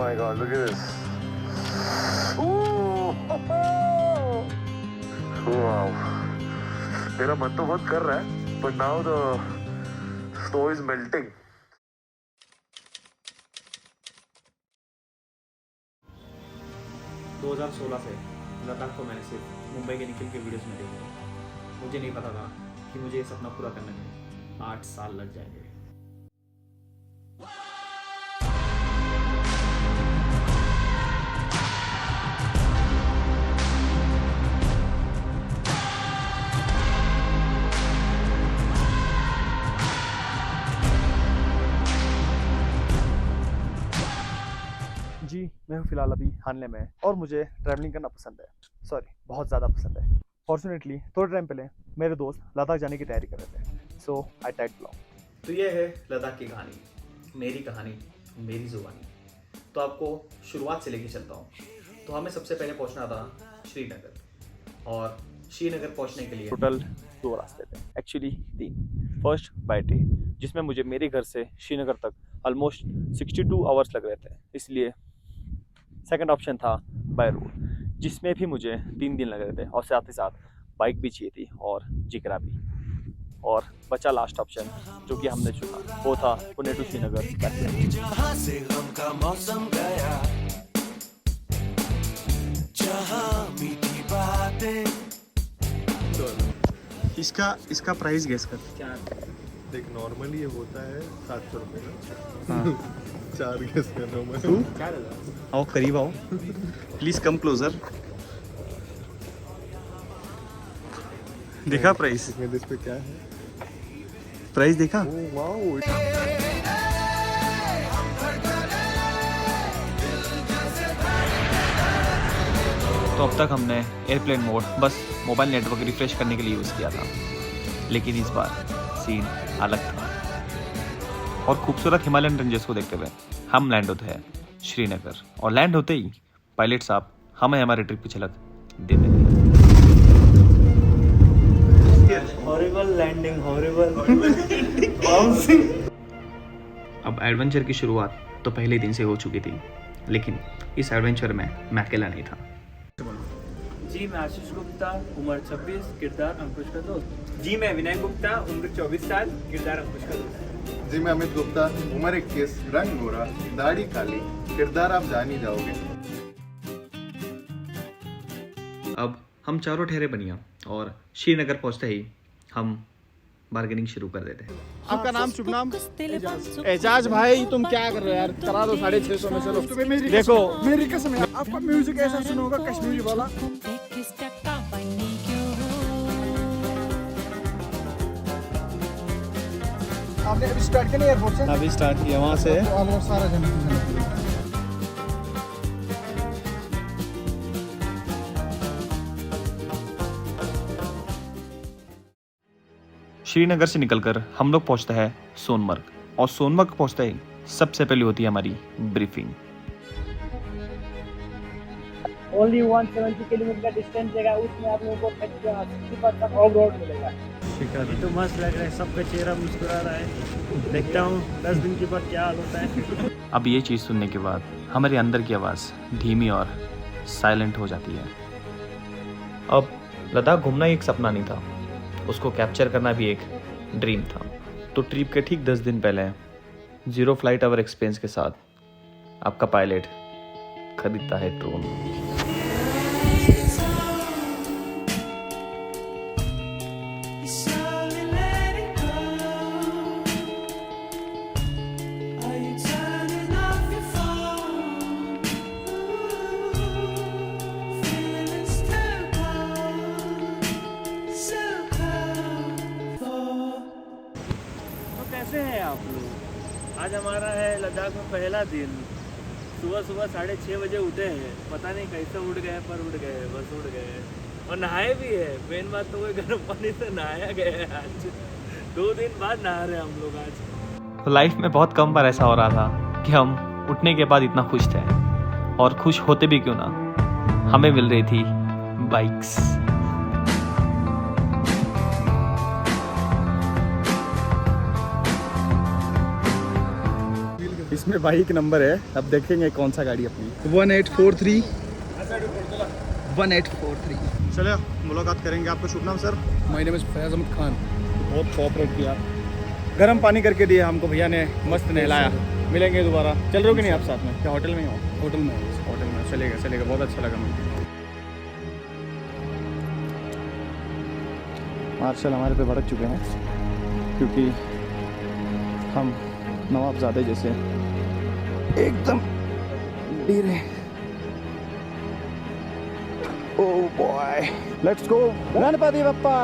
my God, look at this. Wow. मेरा मन तो बहुत कर रहा है, but now the snow is melting. दो 2016 से लद्दाख को मैंने सिर्फ मुंबई के निखिल के वीडियोस में देखा। मुझे नहीं पता था कि मुझे ये सपना पूरा करने में 8 साल लग जाएंगे। जी मैं हूँ फ़िलहाल अभी हानले में और मुझे ट्रैवलिंग करना पसंद है। सॉरी, बहुत ज़्यादा पसंद है। फॉर्चुनेटली थोड़े टाइम पहले मेरे दोस्त लद्दाख जाने की तैयारी कर रहे थे, सो आई टाइड ब्लॉग। तो ये है लद्दाख की कहानी, मेरी कहानी, मेरी जुबानी। तो आपको शुरुआत से लेके चलता हूँ। तो हमें सबसे पहले पहुँचना था श्रीनगर, और श्रीनगर पहुँचने के लिए टोटल 2 रास्ते थे, एक्चुअली 3। फर्स्ट बाय ट्रेन, जिसमें मुझे मेरे घर से श्रीनगर तक ऑलमोस्ट 62 आवर्स लग रहे थे, इसलिए सेकंड ऑप्शन था बाय रोड, जिसमें भी मुझे 3 दिन लग रहे थे और साथ ही साथ बाइक भी चाहिए थी और जिगरा भी। और बचा लास्ट ऑप्शन जो कि हमने चुना, वो था पुणे टू श्रीनगर। जहां से गम का मौसम गया, जहां मीठी बातें। इसका प्राइस गेस कर। क्या देख, नॉर्मली ये होता है 700 रुपये का। 4 गेस करना मैं। तू 4000। आओ, करीब आओ, प्लीज कम क्लोजर। देखा प्राइस? इसमें इस पे क्या है? प्राइस देखा? ओह वाओ, तो अब तक हमने एयरप्लेन मोड बस मोबाइल नेटवर्क रिफ्रेश करने के लिए यूज़ किया था, लेकिन इस बार सीन अलग था। और खूबसूरत हिमालयन रेंजेस को देखते हुए हम लैंड होते हैं श्रीनगर, और लैंड होते ही पायलट साहब हमें हमारे ट्रिप की झलक दे देंगे। Horrible landing, horrible bouncing. अब एडवेंचर की शुरुआत तो पहले दिन से हो चुकी थी, लेकिन इस एडवेंचर में मैं अकेला नहीं था। जी मैं आशीष गुप्ता, उम्र 26, किरदार अंकुश का दोस्त। जी मैं विनय गुप्ता, उम्र 24 साल, किरदार अंकुश का दोस्त। जी मैं अमित गुप्ता, उम्र 21, रंग गोरा, दाढ़ी काली, किरदार आप जान ही जाओगे। अब हम चारों ठहरे बनिया, और श्रीनगर पहुंचते ही हम बार्गेनिंग शुरू कर देते हैं। आपका नाम, शुभ नाम? एजाज भाई, तुम क्या कर रहे हो यार? करा दो 650 में। चलो देखो, मेरी कसम है, आपका म्यूजिक ऐसा सुनोगा कश्मीरी वाला। आपने अभी स्टार्ट किया एयरपोर्ट से? अभी स्टार्ट किया, वहाँ से ऑलमोस्ट सारा जन। श्रीनगर से निकलकर हम लोग पहुंचते हैं सोनमर्ग, और सोनमर्ग पहुंचते ही सबसे पहले होती है हमारी ब्रीफिंग। ओनली 170 किलोमीटर का डिस्टेंस देगा, उसमें आप लोगों को 60% ऑफ रोड मिलेगा। ये तो मस्त लग रहा है, सबका चेहरा मुस्कुरा रहा है। देखता हूँ 10 दिन के बाद क्या हाल होता है। अब ये चीज़ सुनने के बाद हमारे अंदर की आवाज़ धीमी और साइलेंट हो जाती है। अब लद्दाख घूमना एक सपना नहीं था, उसको कैप्चर करना भी एक ड्रीम था। तो ट्रिप के ठीक 10 दिन पहले 0 फ्लाइट आवर एक्सपेंस के साथ आपका पायलट खरीदता है ड्रोन। कैसे हैं आप लोग? आज हमारा है लद्दाख में पहला दिन। सुबह 6:30 बजे उठे हैं, पता नहीं कैसे उठ गए, पर उठ गए, बस उठ गए। और नहाए भी है। मेन बात तो वो गर्म पानी से नहाया गया है आज। 2 दिन बाद नहा रहे हैं हम लोग आज। तो लाइफ में बहुत कम बार ऐसा हो रहा था कि हम उठने के बाद इतना खुश थे, और खुश होते भी क्यों ना, हमें मिल रही थी बाइक्स। इसमें बाइक नंबर है, अब देखेंगे कौन सा गाड़ी अपनी। 1843 1843। चलो मुलाकात करेंगे। आपका शुभ नाम sir? My name is Faiz Ahmed Khan. बहुत कोऑपरेट किया, गर्म पानी करके दिया हमको भैया ने, मस्त नहलाया। मिलेंगे दोबारा। चल रहे हो कि नहीं आप साथ में? क्या होटल में ही हो? होटल में होटल में चलेगा चलेगा, बहुत अच्छा लगा मुझे। मार्शल हमारे पे भड़क चुके हैं क्योंकि हम नवाबजादे जैसे एकदम धीरे। Oh boy, let's go Ganpati Bappa.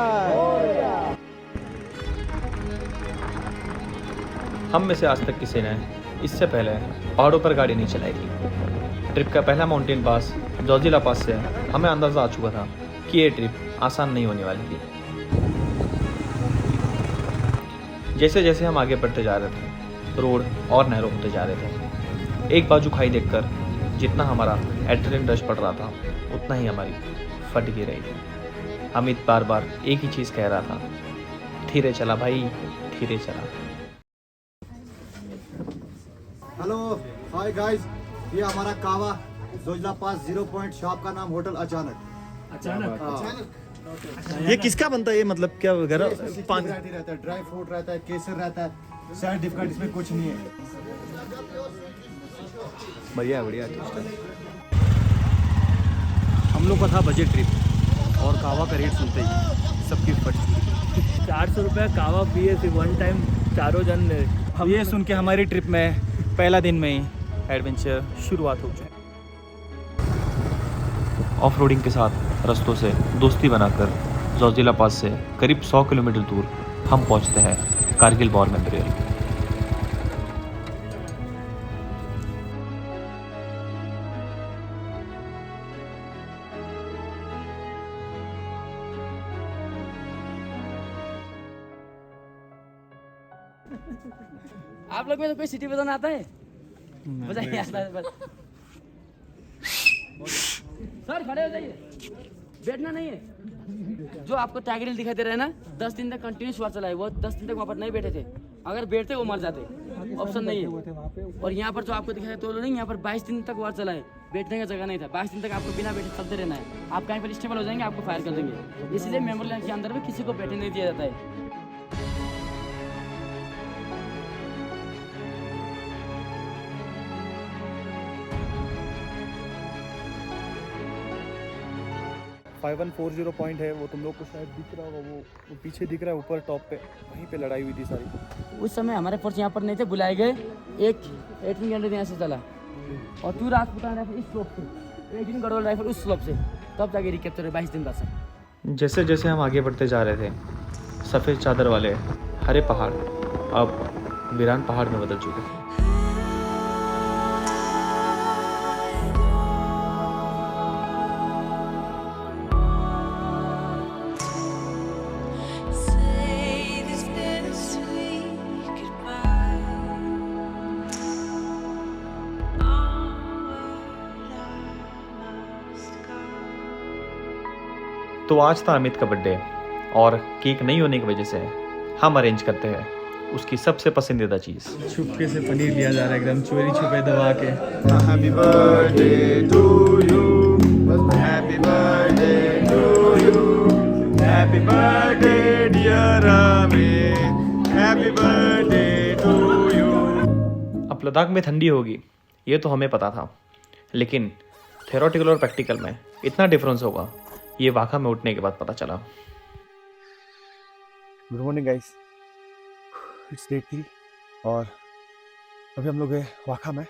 हम में से आज तक किसी ने इससे पहले पहाड़ों पर गाड़ी नहीं चलाई थी। ट्रिप का पहला माउंटेन पास जोजिला पास से हमें अंदाज़ा आ चुका था कि ये ट्रिप आसान नहीं होने वाली थी। जैसे जैसे हम आगे बढ़ते जा रहे थे, रोड और नैरो होते जा रहे थे। एक बाजू खाई देखकर जितना हमारा एड्रेनलिन रश पड़ रहा था, उतना ही हमारी फट गिर रही थी। अमित बार बार एक ही चीज़ कह रहा था, धीरे चला भाई, धीरे चला। हेलो हाय गाइस, ये हमारा कावा जोजिला पास 0 पॉइंट शॉप का नाम होटल अचानक। ये किसका बनता है? ये मतलब क्या वगैरह पानी रहता है, ड्राई फ्रूट रहता है, केसर रहता है, साइड डिफिकल्ट इसमें कुछ नहीं है। बढ़िया बढ़िया। हम लोग का था बजट ट्रिप और कावा का रेट सुनते ही सबकी फट। 400 रुपये कावा पिए थे वन टाइम, चारों जन ने। अब ये सुन के हमारी ट्रिप में पहला दिन में ही एडवेंचर शुरुआत हो जाए। ऑफ रोडिंग के साथ रास्तों से दोस्ती बनाकर जोजिला पास से करीब 100 किलोमीटर दूर हम पहुंचते हैं कारगिल वॉर मेमोरियल। आप लोग में तो कोई सिटी बजाना आता है? बजाइए सर, खड़े हो जाइए, बैठना नहीं है। जो आपको टाइगर हिल दिखाई दे रहा है ना, 10 दिन तक कंटिन्यूस वार चला है। वो 10 दिन तक वहाँ पर नहीं बैठे थे, अगर बैठते वो मर जाते, ऑप्शन नहीं है। और यहाँ पर जो आपको दिखाया तो नहीं, यहाँ पर 22 दिन तक वार चला है, बैठने का जगह नहीं था। 22 दिन तक आपको बिना बैठे चलते रहना है। आप कहीं पर स्टेबल हो जाएंगे, आपको फायर कर देंगे। इसलिए मेमोरियल के अंदर में किसी को बैठने नहीं दिया जाता है। 5140 पॉइंट है, वो तुम लोग को शायद दिख रहा होगा, वो पीछे दिख रहा है ऊपर टॉप पे, वहीं पे लड़ाई हुई थी सारी। उस समय हमारे फोर्स यहाँ पर नहीं थे, बुलाए गए। एक 1800 यहाँ से चला और 2 राजपूताना राइफल इस स्लोप से, 18 गढ़वाल राइफल उस स्लोप से, तब जाके रिकैप्चर 22 दिन बाद। जैसे जैसे हम आगे बढ़ते जा रहे थे, सफ़ेद चादर वाले हरे पहाड़ अब वीरान पहाड़ में बदल चुके थे। तो आज था अमित का बर्थडे और केक नहीं होने की वजह से हम अरेंज करते हैं उसकी सबसे पसंदीदा चीज़। चुपके से पनीर लिया जा रहा है, एकदम चोरी छुपे दबा के। Happy birthday to you, happy birthday to you, happy birthday dear Amit, happy birthday to you. अब लद्दाख में ठंडी होगी ये तो हमें पता था, लेकिन थ्योरेटिकल और प्रैक्टिकल में इतना डिफरेंस होगा ये वाखा में उठने के बाद पता चला। Good morning guys, it's day 3 और अभी हम लोग हैं वाखा में।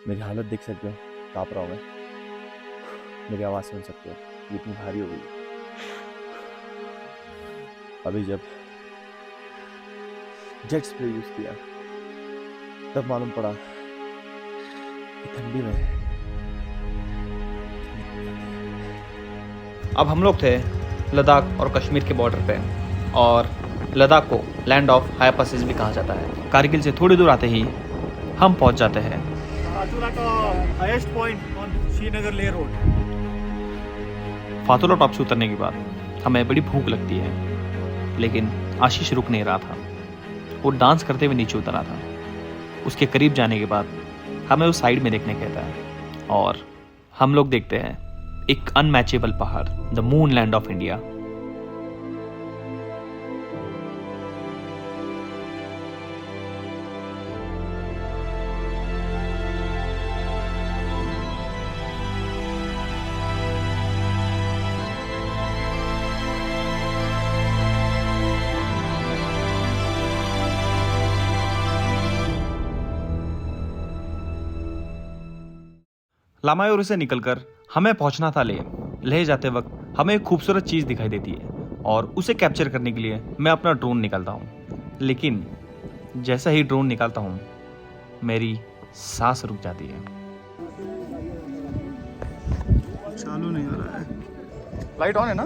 मेरी हालत देख सकते हो, काँप रहा हूँ मैं, मेरी आवाज़ सुन सकते हो, ये इतनी भारी हो गई। अभी जब जेट स्प्रे यूज़ किया तब मालूम पड़ा कि ठंडी में। अब हम लोग थे लद्दाख और कश्मीर के बॉर्डर पे, और लद्दाख को लैंड ऑफ हाई पासेस भी कहा जाता है। कारगिल से थोड़ी दूर आते ही हम पहुंच जाते हैं फातुला का highest point on Srinagar Leh road. Fotula top से उतरने के बाद हमें बड़ी भूख लगती है, लेकिन आशीष रुक नहीं रहा था। वो डांस करते हुए नीचे उतरा था। उसके करीब जाने के बाद हमें उस साइड में देखने कहता है और हम लोग देखते हैं एक अनमैचेबल पहाड़, the moon land of India. Lamayuru से निकलकर हमें पहुंचना था लेह जाते वक्त हमें एक खूबसूरत चीज़ दिखाई देती है और उसे कैप्चर करने के लिए मैं अपना ड्रोन निकालता हूं। लेकिन जैसा ही ड्रोन निकालता हूं मेरी सांस रुक जाती है। चालू नहीं हो रहा है। लाइट ऑन है ना?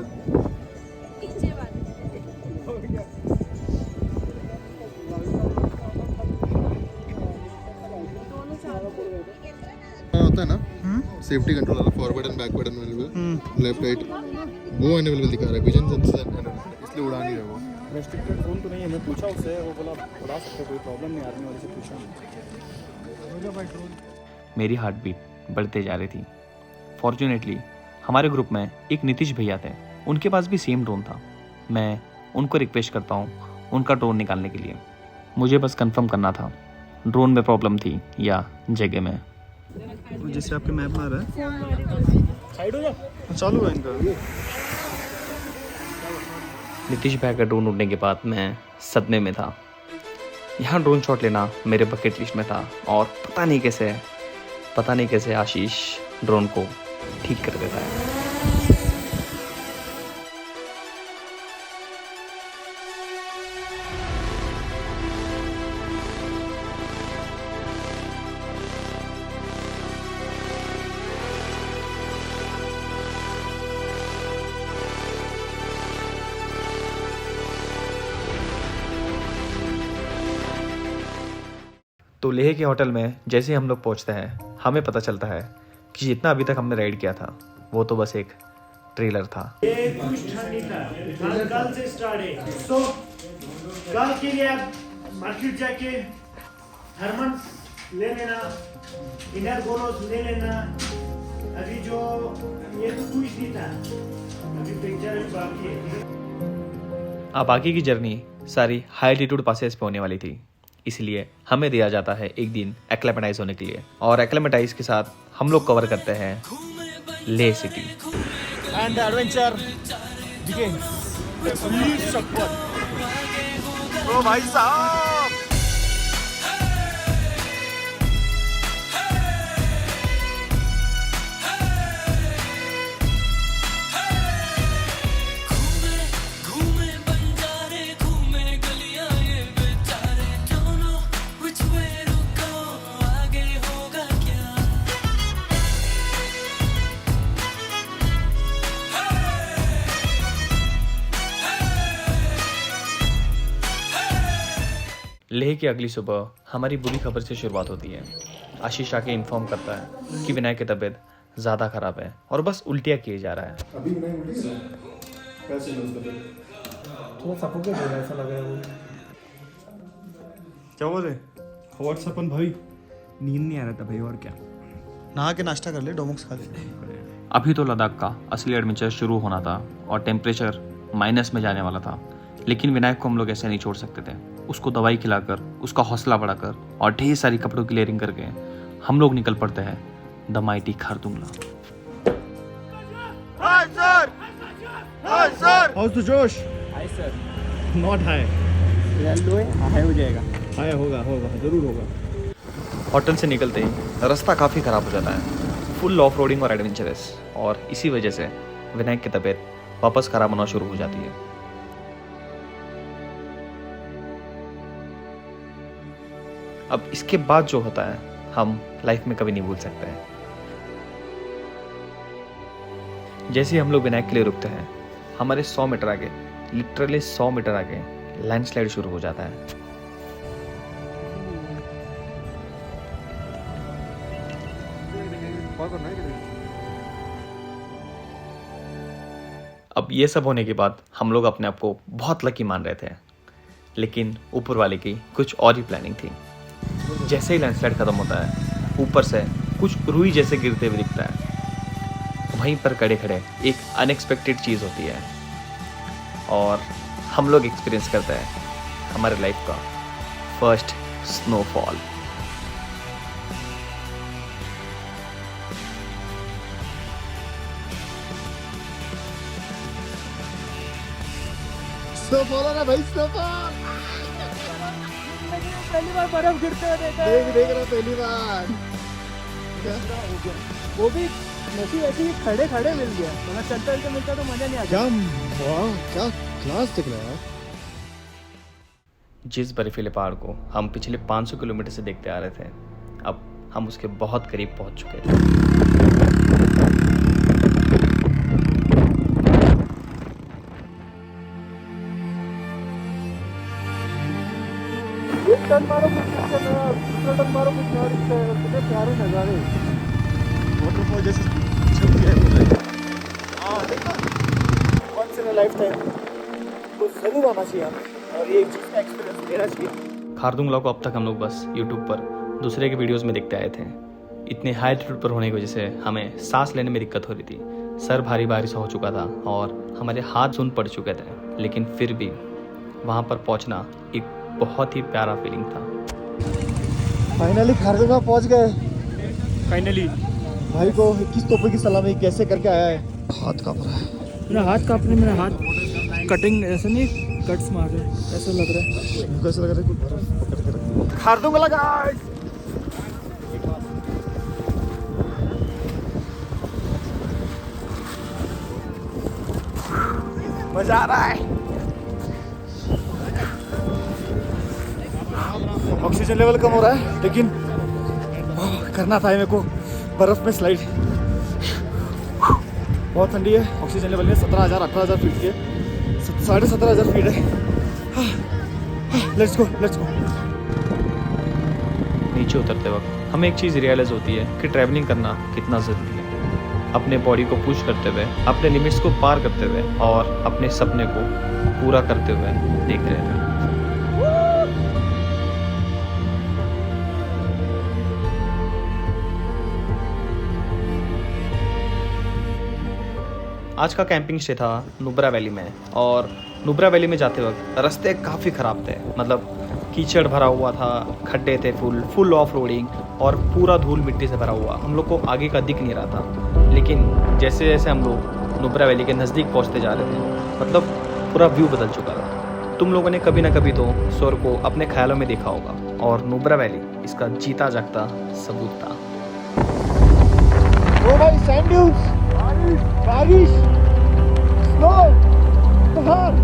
होता है ना सेफ्टी कंट्रोल वाला, forward and backward available, left right वो अवेलेबल दिखा रहा है, विजन सेंसर इसलिए उड़ा नहीं रहा वो। रेस्ट्रिक्टेड फोन तो नहीं है, मैं पूछा उससे, वो बोला उड़ा सकते, कोई प्रॉब्लम नहीं, आर्मी वाले से पूछा। मेरी हार्ट बीट बढ़ते जा रही थी। फॉर्चुनेटली हमारे ग्रुप में एक नीतीश भैया थे, उनके पास भी सेम ड्रोन था। मैं उनको रिक्वेस्ट करता हूँ उनका ड्रोन निकालने के लिए। मुझे बस कंफर्म करना था ड्रोन में प्रॉब्लम थी या जगह में। जैसे आपके मैप में आ रहा है, चालू है इनका। नीतीश भाई का ड्रोन उड़ने के बाद मैं सदमे में था। यहाँ ड्रोन शॉट लेना मेरे बकेट लिस्ट में था और पता नहीं कैसे आशीष ड्रोन को ठीक कर देता है। तो लेह के होटल में जैसे हम लोग पहुंचते हैं हमें पता चलता है कि जितना अभी तक हमने राइड किया था वो तो बस एक ट्रेलर था। कल से स्टार्ट है, तो कल के लिए आप मार्केट जाके थर्मस ले लेना, इनर गोरोस ले लेना। अभी जो ये तो कुछ नहीं था, अभी पिक्चर भी बाकी है। अब आगे की जर्नी सारी हाई एल्टीट्यूड पासेस पे होने वाली थी, इसलिए हमें दिया जाता है एक दिन एक्लेमेटाइज होने के लिए। और एक्लेमेटाइज के साथ हम लोग कवर करते हैं Leh city. And the adventure begins. ओ भाई साहब, लेह की अगली सुबह हमारी बुरी खबर से शुरुआत होती है। आशीष आके इन्फॉर्म करता है कि विनायक की तबीयत ज़्यादा खराब है और बस उल्टियाँ किए जा रहा है। अभी नहीं उल्टी कैसे थोड़ा सफोकेट हो रहा है, ऐसा लग रहा है वो। क्या बोल रहे? व्हाट्सएप अपन भाई, नींद नहीं आ रहा था भाई, और क्या, नहा के नाश्ता कर ले, डोमोक्स खा ले। अभी तो लद्दाख का असली एडवेंचर शुरू होना था और टेम्परेचर माइनस में जाने वाला था, लेकिन विनायक को हम लोग ऐसे नहीं छोड़ सकते थे। उसको दवाई खिलाकर, उसका हौसला बढ़ाकर और ढेर सारी कपड़ों की लेयरिंग करके हम लोग निकल पड़ते हैं the mighty Khardungla. How's the josh? Hi sir. Not high, high हो जाएगा। हाई होगा जरूर होगा। होटल से निकलते ही रास्ता काफ़ी ख़राब हो जाता है, फुल ऑफ रोडिंग और एडवेंचरस, और इसी वजह से विनायक की तबीयत वापस ख़राब होना शुरू हो जाती है। अब इसके बाद जो होता है हम लाइफ में कभी नहीं भूल सकते हैं। जैसे ही हम लोग विनायक के लिए रुकते हैं, हमारे 100 मीटर आगे, लिटरली 100 मीटर आगे लैंडस्लाइड शुरू हो जाता है। अब ये सब होने के बाद हम लोग अपने आप को बहुत लकी मान रहे थे, लेकिन ऊपर वाले की कुछ और ही प्लानिंग थी। जैसे ही लैंडस्लाइड खत्म होता है ऊपर से कुछ रुई जैसे गिरते हुए दिखता है। वहीं पर खड़े खड़े एक अनएक्सपेक्टेड चीज़ होती है और हम लोग एक्सपीरियंस करते हैं हमारे लाइफ का फर्स्ट स्नोफॉल। स्नोफॉल है ना भाई, स्नोफॉल पहली बार बर्फ गिरते हुए देखा देख रहा पहली बार। वो भी वैसे ही खड़े खड़े मिल गया, वरना चलते चलते मिलता तो मजा नहीं आता। क्या वाह, क्या क्लास दिख रहा है। जिस बर्फीले पहाड़ को हम पिछले 500 किलोमीटर से देखते आ रहे थे, अब हम उसके बहुत करीब पहुंच चुके थे। एक टन मारो कुछ दिक्कत है, दूसरा टन मारो कुछ और दिक्कत है। कितने प्यारे नज़ारे, वाटरफॉल जैसे छप गया है पूरा। Once in a lifetime तो जरूर आना चाहिए और ये एक चीज़ का एक्सपीरियंस लेना चाहिए। खारदुंगला को अब तक हम लोग बस यूट्यूब पर दूसरे के वीडियोस में देखते आए थे। इतने हाई एल्टीट्यूड पर होने की वजह से हमें सांस लेने में दिक्कत हो रही थी, सर भारी भारी सा हो चुका था और हमारे हाथ सुन पड़ चुके थे, लेकिन फिर भी वहाँ पर पहुँचना एक बहुत ही प्यारा फीलिंग था। फाइनली खारदुंगला पहुंच गए। फाइनली भाई को 21 तोपे की सलामी कैसे करके आया है। हाथ कांप रहा है, मेरा हाथ कांपने, मेरा हाथ कटिंग ऐसे नहीं, कट्स मार रहे ऐसा लग रहा है। कैसे लग रहा है, कुछ बर्फ पकड़ के रख दिया। खारदुंगला गाइस, मजा आ रहा है। ऑक्सीजन लेवल कम हो रहा है, लेकिन करना था मेरे को बर्फ में स्लाइड। बहुत ठंडी है, ऑक्सीजन लेवल में 17,000 18,000 फीट के 17,500 फीट है। Let's go let's go. नीचे उतरते वक्त हमें एक चीज़ रियलाइज़ होती है कि ट्रैवलिंग करना कितना ज़रूरी है। अपने बॉडी को पुश करते हुए, अपने लिमिट्स को पार करते हुए और अपने सपने को पूरा करते हुए देख रहे थे। आज का कैंपिंग स्टे था नुब्रा वैली में और नुब्रा वैली में जाते वक्त रास्ते काफ़ी ख़राब थे, मतलब कीचड़ भरा हुआ था, खड्डे थे, फुल ऑफ रोडिंग और पूरा धूल मिट्टी से भरा हुआ। हम लोग को आगे का दिख नहीं रहा था, लेकिन जैसे जैसे हम लोग नुब्रा वैली के नज़दीक पहुंचते जा रहे थे, मतलब पूरा व्यू बदल चुका था। तुम लोगों ने कभी ना कभी तो स्वर्ग को अपने ख्यालों में देखा होगा और नुब्रा वैली इसका जीता जागता सबूत था। ओ भाई, सैंड ड्यून्स, बारिश, स्नो, पहाड़।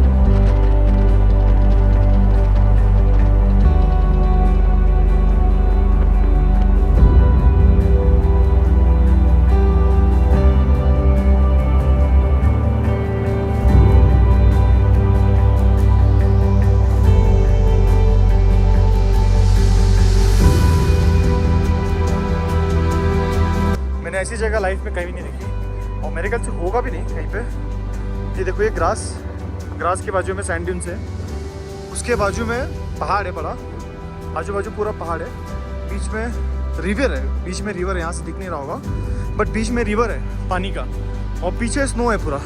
मैंने ऐसी जगह लाइफ में कहीं नहीं देखी और मेरे ख्याल से होगा भी नहीं कहीं पे। ये देखो, ये ग्रास के बाजू में सैंड ड्यून्स है, उसके बाजू में पहाड़ है बड़ा, आजू बाजू पूरा पहाड़ है, बीच में रिवर है, बीच में रिवर है, यहाँ से दिख नहीं रहा होगा बट बीच में रिवर है पानी का और पीछे स्नो है पूरा।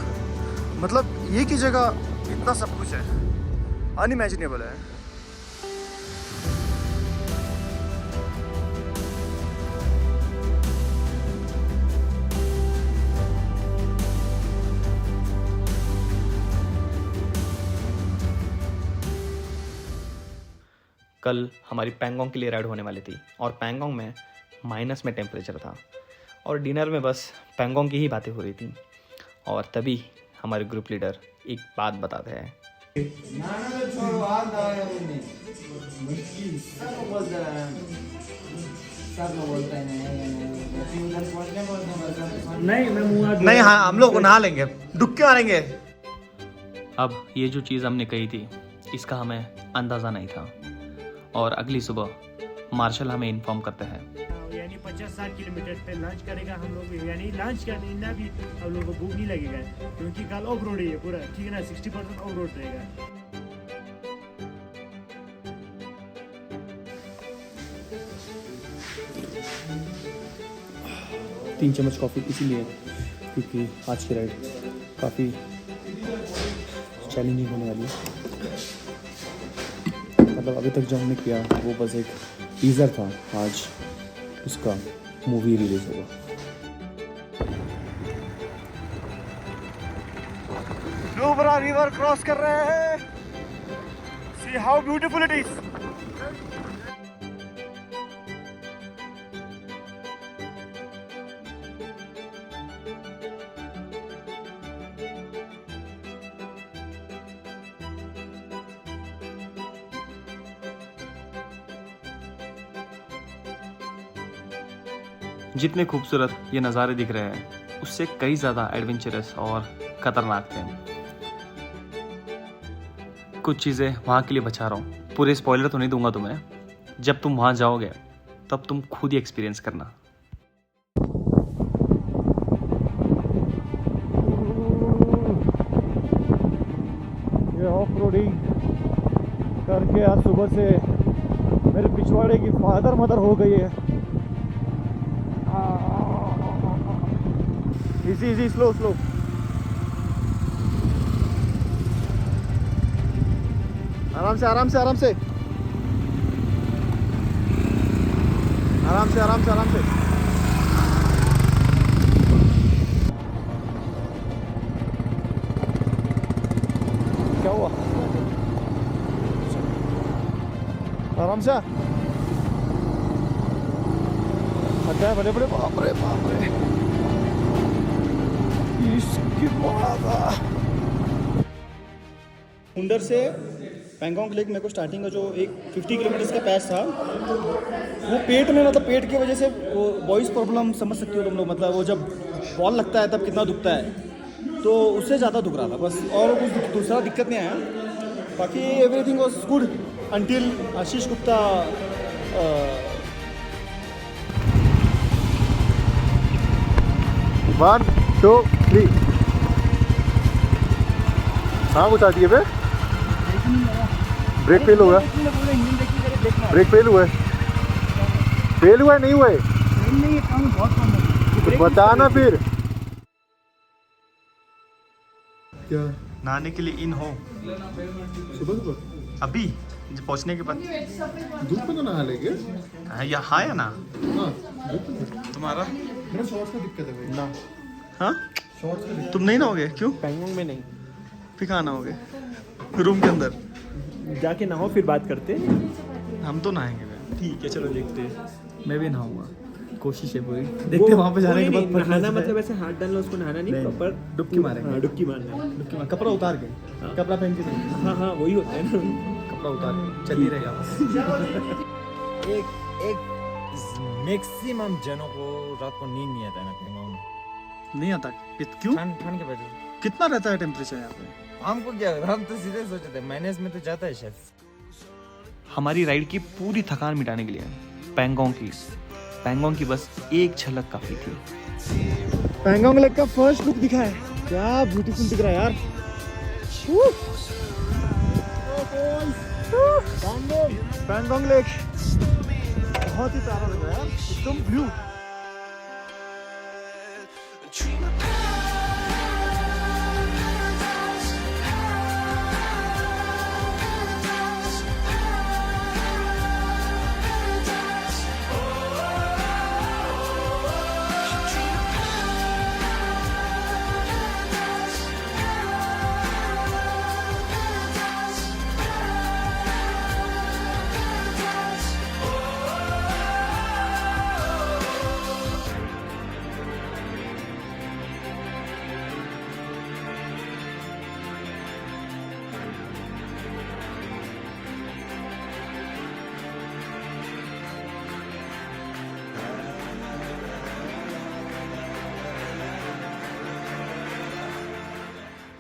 मतलब ये की जगह इतना सब कुछ है, अनइमेजिनेबल है। कल हमारी पैंगोंग के लिए राइड होने वाली थी और पैंगोंग में माइनस में टेम्परेचर था और डिनर में बस पैंगोंग की ही बातें हो रही थी और तभी हमारे ग्रुप लीडर एक बात बताते हैं। नहीं, हाँ हम लोग नहा लेंगे, डुबकी मारेंगे। अब ये जो चीज़ हमने कही थी इसका हमें अंदाज़ा नहीं था और अगली सुबह मार्शल हमें इन्फॉर्म करते हैं यानी 50-60 किलोमीटर पे लंच करेगा हम लोग, यानी लंच करना भी हम लोग को भूख नहीं लगेगा क्योंकि कल ऑफ रोड है पूरा, ठीक है ना, 60% ऑफ रोड रहेगा। 3 चम्मच कॉफ़ी, इसीलिए क्योंकि आज की राइड काफ़ी चैलेंजिंग होने वाली है। मतलब अभी तक जो हमने किया वो बस एक टीज़र था, आज उसका मूवी रिलीज़ होगा। नुब्रा रिवर क्रॉस कर रहे हैं। See how beautiful it is. जितने खूबसूरत ये नज़ारे दिख रहे हैं उससे कई ज़्यादा एडवेंचरस और ख़तरनाक थे। कुछ चीज़ें वहाँ के लिए बचा रहा हूँ, पूरे स्पॉइलर तो नहीं दूंगा तुम्हें। जब तुम वहाँ जाओगे तब तुम खुद ही एक्सपीरियंस करना। ये ऑफ रोडिंग करके आज सुबह से मेरे पिछवाड़े की फादर मदर हो गई है। Easy easy slow slow. आराम से आराम से आराम से आराम से आराम से आराम से। क्या हुआ? आराम से अच्छा है। बड़े बड़े बाप रे बाप रे, इसकी हुंडर से पैंगोंग लेक मेरे को स्टार्टिंग का जो एक 50 किलोमीटर का पैच था वो पेट में, मतलब पेट की वजह से वो वॉइस प्रॉब्लम समझ सकती हो तुम लोग। मतलब वो जब बॉल लगता है तब कितना दुखता है, तो उससे ज़्यादा दुख रहा था बस, और कुछ दूसरा दिक्कत नहीं आया। बाकी everything was good until Ashish Gupta one two three. हाँ कुछ आती है पे ब्रेक फेल हो गया। ब्रेक फेल हुआ है, फेल हुआ है नहीं हुआ है तो बताना फिर। क्या नहाने के लिए इन हो सुबह सुबह अभी पहुँचने के बाद धूप में तो नहा लेंगे। हाँ या ना हाँ तुम्हारा मेरा शॉर्ट्स का दिक्कत है भाई ना। हाँ शॉर्ट्स का दिक्कत। तुम नहीं नहाओगे क्यों? पैंगोंग में नहीं, फिर कहाँ नहाओगे? रूम के अंदर जाके नहाओ फिर बात करते हैं। हम तो नहाएंगे भाई। ठीक है चलो देखते हैं। मैं भी नहाऊंगा, कोशिश है पूरी। देखते वहाँ पे जाने के बाद पता नहाना चलता है। मतलब ऐसे हाथ डालना, उसको नहाना नहीं, प्रॉपर डुबकी मारेंगे। हाँ डुबकी मारना है। डुबकी मार, कपड़ा उतार के, कपड़ा पहन के नहीं, हाँ हाँ वही होता है ना। कपड़ा उतार के चल ही रहेगा बस। एक मैक्सिमम जनों को रात को नींद नहीं आता है ना पैंगोंग में। नहीं आता क्यों? ठंड के वजह से। कितना रहता है टेम्परेचर यहाँ पे? हमको क्या, हम तो सीधे सोचे थे माइनस में तो जाता है शायद। हमारी राइड की पूरी थकान मिटाने के लिए पैंगोंग की बस एक झलक काफी थी। पैंगोंग लेक का फर्स्ट लुक दिखा है, क्या ब्यूटीफुल दिख रहा है यार। पैंगोंग लेक बहुत ही प्यारा लग रहा है यार, एकदम ब्लू।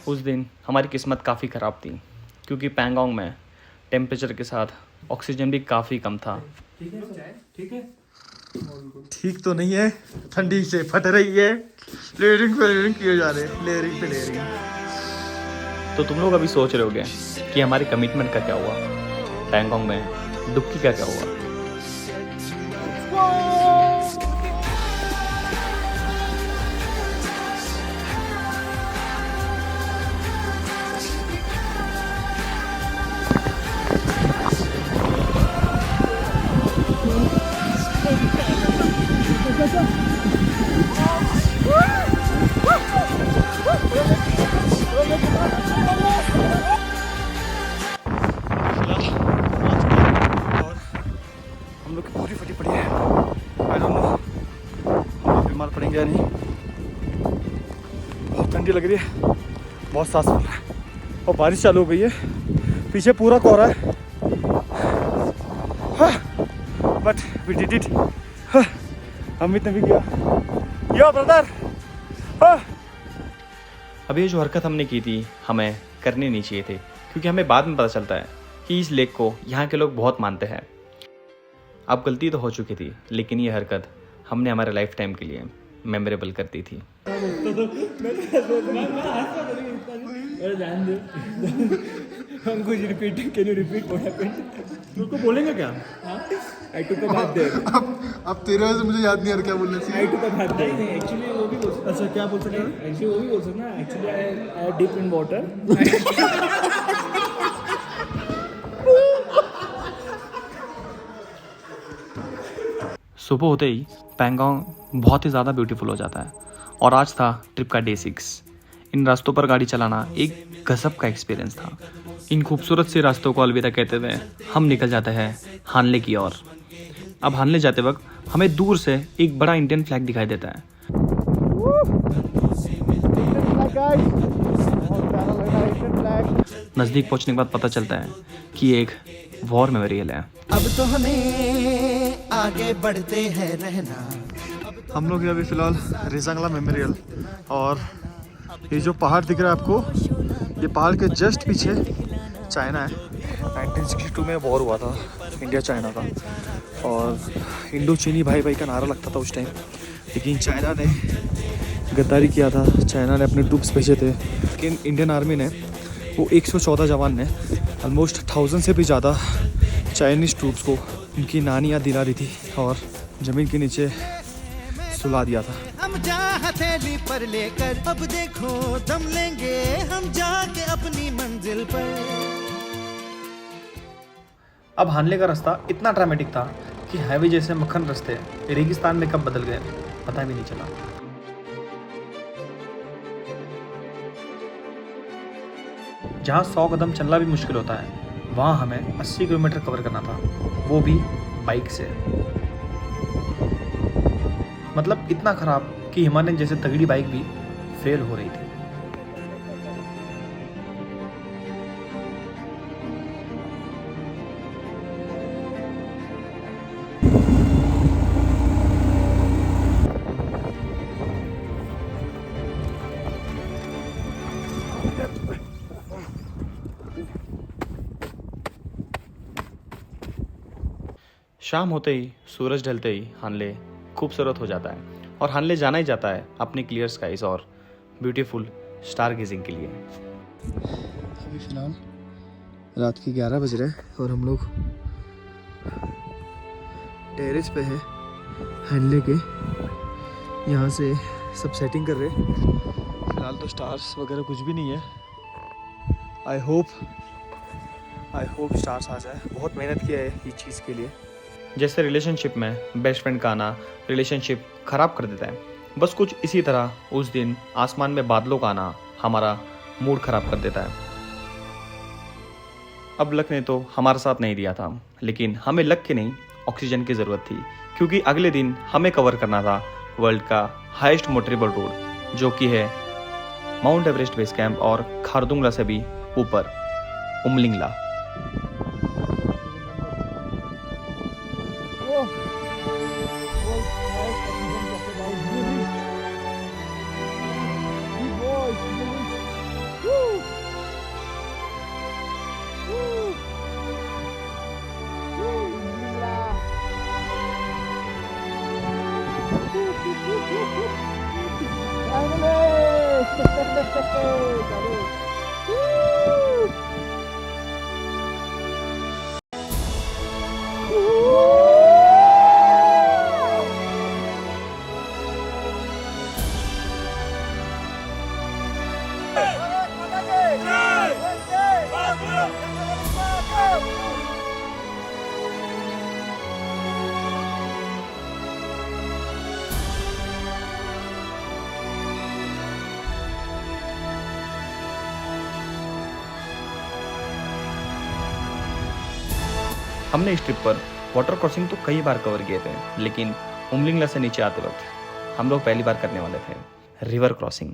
उस दिन हमारी किस्मत काफ़ी ख़राब थी क्योंकि पैंगोंग में टेम्परेचर के साथ ऑक्सीजन भी काफ़ी कम था। ठीक तो नहीं है, ठंडी से फट रही है, लेयरिंग पे लेयरिंग किए जा रहे हैं, लेयरिंग पे लेयरिंग। तो तुम लोग अभी सोच रहे होगे कि हमारे कमिटमेंट का क्या हुआ, पैंगोंग में डुबकी का क्या हुआ। रही है, बहुत सांस फूल रहा है और बारिश चालू हो गई है, पीछे पूरा कोहरा है, but we did it. Amit ने भी किया, यो ब्रदर। अब ये जो हरकत हमने की थी हमें करनी नहीं चाहिए थी, क्योंकि हमें बाद में पता चलता है कि इस लेक को यहाँ के लोग बहुत मानते हैं। अब गलती तो हो चुकी थी, लेकिन ये हरकत हमने हमारे लाइफ टाइम के लिए मेमोरेबल कर दी थी। Ankush repeat, can you repeat what happened? उसको बोलेंगे क्या? I took a bath there. अब तेरे वजह से मुझे याद नहीं आ रहा क्या बोलना चाहिए। आई टुक अ बाथ देयर। नहीं एक्चुअली वो भी बोल सकता। अच्छा क्या बोल सकते हैं? एक्चुअली वो भी बोल सकता है, actually I dip in water. सुबह होते ही पैंगोंग बहुत ही ज़्यादा ब्यूटीफुल हो जाता है और आज था ट्रिप का डे 6। इन रास्तों पर गाड़ी चलाना एक गजब का एक्सपीरियंस था। इन खूबसूरत से रास्तों को अलविदा कहते हुए हम निकल जाते हैं हानले की ओर। अब हानले जाते वक्त हमें दूर से एक बड़ा इंडियन फ्लैग दिखाई देता है। नज़दीक पहुंचने के बाद पता चलता है कि ये एक वॉर मेमोरियल है। अब तो हमें आगे बढ़ते हैं रहना। हम लोग अभी फिलहाल रेजांगला मेमोरियल, और ये जो पहाड़ दिख रहा है आपको, ये पहाड़ के जस्ट पीछे चाइना है। 1962 में वॉर हुआ था इंडिया चाइना का, और इंडो चीनी भाई भाई का नारा लगता था उस टाइम, लेकिन चाइना ने गद्दारी किया था। चाइना ने अपने ट्रूप्स भेजे थे, लेकिन इंडियन आर्मी ने वो 114 जवान ने ऑलमोस्ट 1000 से भी ज़्यादा चाइनीज़ ट्रूप्स को उनकी नानियाँ दिला दी थी और ज़मीन के नीचे सुला दिया था। हम जा हथेली पर लेकर, अब देखो दम लेंगे हम जाके अपनी मंजिल पर। अब हानले का रास्ता इतना ड्रामेटिक था कि हाईवे जैसे मक्खन रास्ते रेगिस्तान में कब बदल गए पता भी नहीं चला। जहाँ 100 कदम चलना भी मुश्किल होता है, वहाँ हमें 80 किलोमीटर कवर करना था, वो भी बाइक से। मतलब इतना ख़राब कि हिमालयन जैसे तगड़ी बाइक भी फेल हो रही थी। शाम होते ही, सूरज ढलते ही हानले खूबसूरत हो जाता है और हानले जाना ही जाता है अपनी क्लियर स्काइज और ब्यूटीफुल स्टार गेजिंग के लिए। अभी फ़िलहाल रात के 11 बज रहे हैं और हम लोग टेरेस पे है हानले के। यहाँ से सब सेटिंग कर रहे हैं। फ़िलहाल तो स्टार्स वगैरह कुछ भी नहीं है। आई होप स्टार्स आ जाए। बहुत मेहनत किया है इस चीज़ के लिए। जैसे रिलेशनशिप में बेस्ट फ्रेंड का आना रिलेशनशिप ख़राब कर देता है, बस कुछ इसी तरह उस दिन आसमान में बादलों का आना हमारा मूड ख़राब कर देता है। अब लक ने तो हमारा साथ नहीं दिया था, लेकिन हमें लक की नहीं ऑक्सीजन की ज़रूरत थी, क्योंकि अगले दिन हमें कवर करना था वर्ल्ड का हाईएस्ट मोटरेबल रोड, जो कि है माउंट एवरेस्ट बेस कैंप और खारदुंगला से भी ऊपर उमलिंगला। हमने इस ट्रिप पर वाटर क्रॉसिंग तो कई बार कवर किए थे, लेकिन उमलिंगला से नीचे आते वक्त हम लोग पहली बार करने वाले थे रिवर क्रॉसिंग।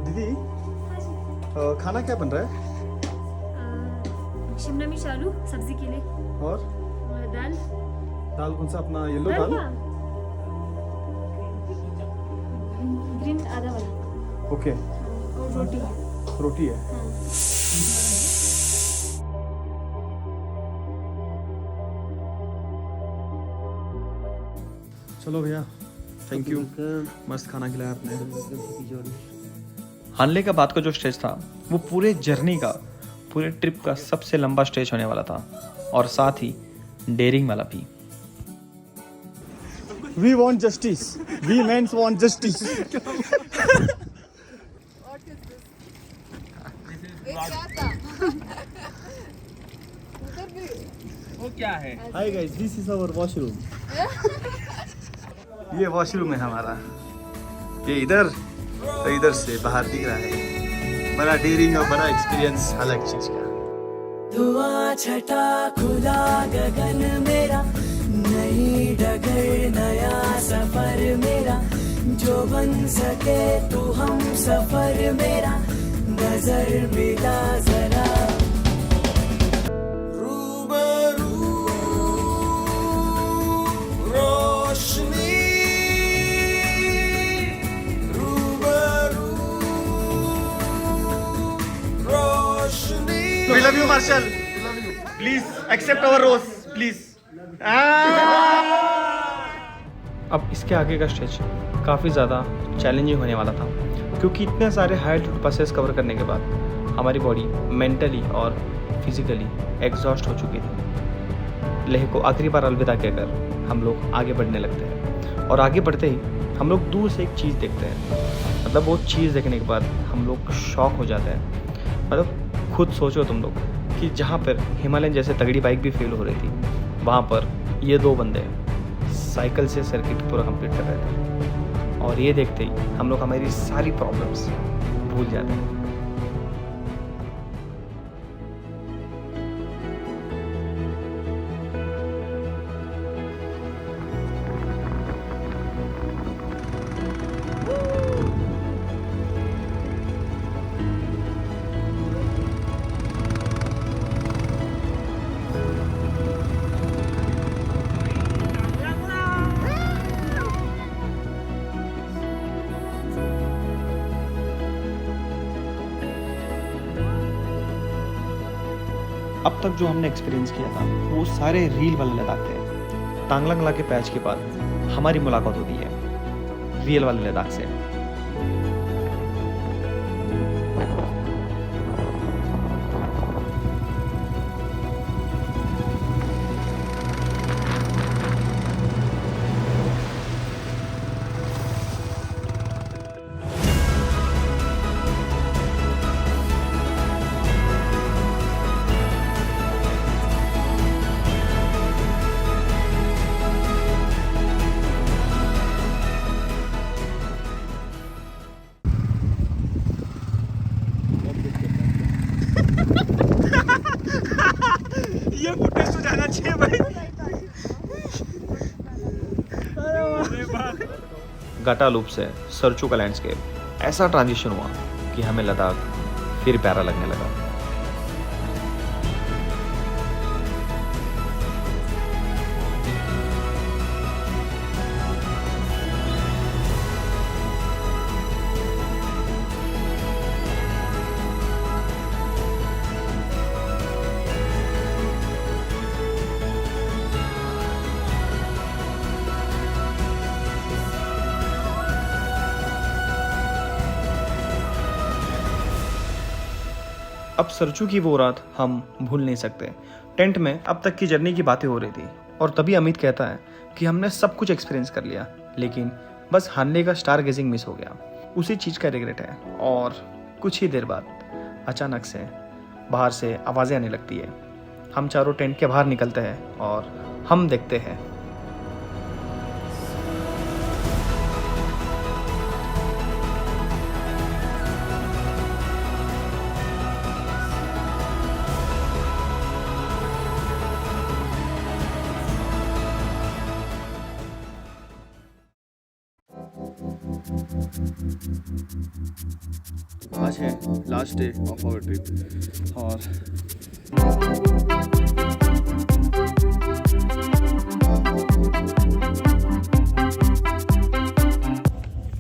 दीदी खाना क्या बन रहा है? शिमला मिर्च आलू सब्जी के लिए और दाल दाल कौन सा अपना येलो दाल? ग्रीन आधा वाला ओके और रोटी रोटी है। चलो भैया थैंक यू, मस्त खाना खिलाया आपने। हानले का बाद का जो स्टेज था वो पूरे जर्नी का, पूरे ट्रिप का सबसे लंबा स्टेज होने वाला था और साथ ही डेयरिंग वाला भी। We want justice. We men want justice. वो क्या है? Hi guys, this is our washroom. ये वॉशरूम है हमारा। ये इधर तो इधर से बाहर दिख रहा है। बड़ा डेयरिंग और बड़ा एक्सपीरियंस अलग चीज का। धुआं छटा खुला गगन मेरा, नई डगर नया सफर मेरा, जो बन सके तू हम सफर मेरा, नजर मिला जरा रूबरू रोशनी रूबरू रोशनी। We love you, Marshall. Please accept our rose, please. अब इसके आगे का स्टेज काफ़ी ज़्यादा चैलेंजिंग होने वाला था, क्योंकि इतने सारे हाई एल्टीट्यूड पासेस कवर करने के बाद हमारी बॉडी मेंटली और फिजिकली एग्जॉस्ट हो चुकी थी। लेह को आखिरी बार अलविदा कहकर हम लोग आगे बढ़ने लगते हैं और आगे बढ़ते ही हम लोग दूर से एक चीज़ देखते हैं। मतलब वो चीज़ देखने के बाद हम लोग शॉक हो जाते हैं। मतलब खुद सोचो तुम लोग कि जहाँ पर हिमालयन जैसे तगड़ी बाइक भी फेल हो रही थी, वहाँ पर ये दो बंदे साइकिल से सर्किट पूरा कंप्लीट कर रहे थे और ये देखते ही हम लोग हमारी सारी प्रॉब्लम्स भूल जाते हैं। अब तक जो हमने एक्सपीरियंस किया था वो सारे रील वाले लद्दाख थे। टांगलंग ला के पैच के बाद हमारी मुलाकात होती है रियल वाले लद्दाख से। ये फुटेज तो जाना चाहिए भाई। गाटा लूप से सरचू का लैंडस्केप ऐसा ट्रांजिशन हुआ कि हमें लद्दाख फिर प्यारा लगने लगा। अब सरचू की वो रात हम भूल नहीं सकते। टेंट में अब तक की जर्नी की बातें हो रही थी और तभी अमित कहता है कि हमने सब कुछ एक्सपीरियंस कर लिया, लेकिन बस हानले का स्टार गेजिंग मिस हो गया। उसी चीज़ का रिग्रेट है। और कुछ ही देर बाद अचानक से बाहर से आवाज़ें आने लगती है। हम चारों टेंट के बाहर निकलते हैं और हम देखते हैं आज है last day of our trip और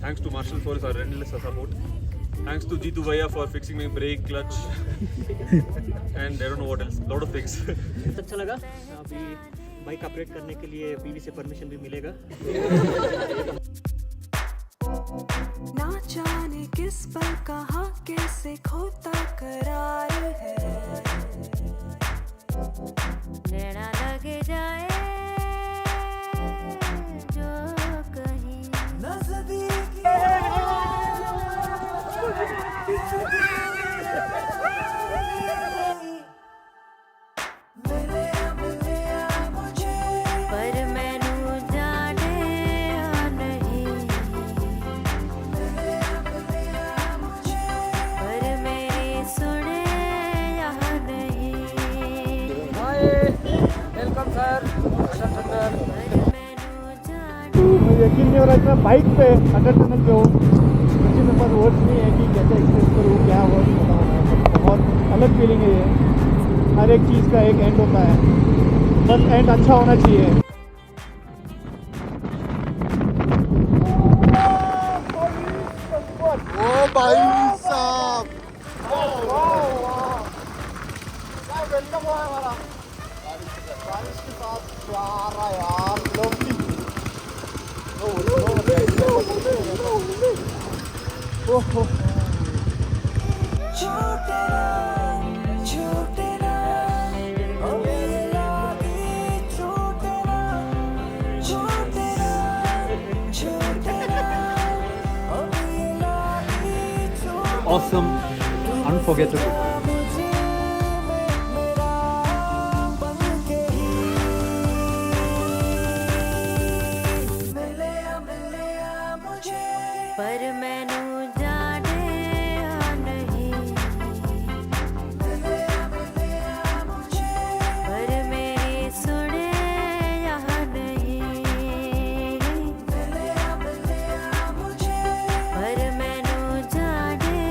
Thanks to Marshall for his relentless support. Thanks to Jeetu Bhaiya for fixing my brake, clutch, and I don't know what else. Lot of things. अच्छा लगा। अभी बाइक ऑपरेट करने के लिए PV से permission भी मिलेगा। ना जाने किस पल कहाँ कैसे खोता करार है, नैना लगे जाए जो कहीं नजदीक पर मैनू जाने नहीं, पर मेरी सुने यहाँ नहीं। Welcome sir. यकीन नहीं हो रहा है मैं बाइक पे अटल टनल पे हूँ। मुझे मेरे पास वर्ड्स नहीं है कि कैसे एक्सप्रेस करूँ, क्या वर्ड्स बताऊँ। बहुत अलग फीलिंग है ये। हर एक चीज़ का एक एंड होता है, बस एंड अच्छा होना चाहिए। ओ भाई साहब, वेलकम हुआ है हमारा बारिश के साथ प्यारा यार लवली। ओहो awesome, unforgettable. पर मैनू जाने नहीं, पर मेरी सुने यहाँ नहीं, पर मैनू जाने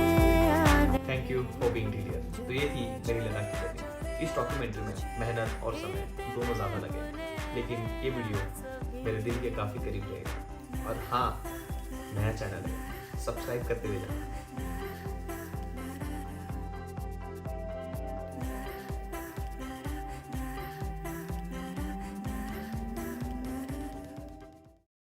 thank you for being here. तो ये थी मेरी लद्दाख की जर्नी। इस डॉक्यूमेंट्री में मेहनत और समय दोनों ज़्यादा लगे, लेकिन ये वीडियो मेरे दिल के काफ़ी करीब रहेगा। और हाँ, नया चैनल है, सब्सक्राइब करते हुए जाना।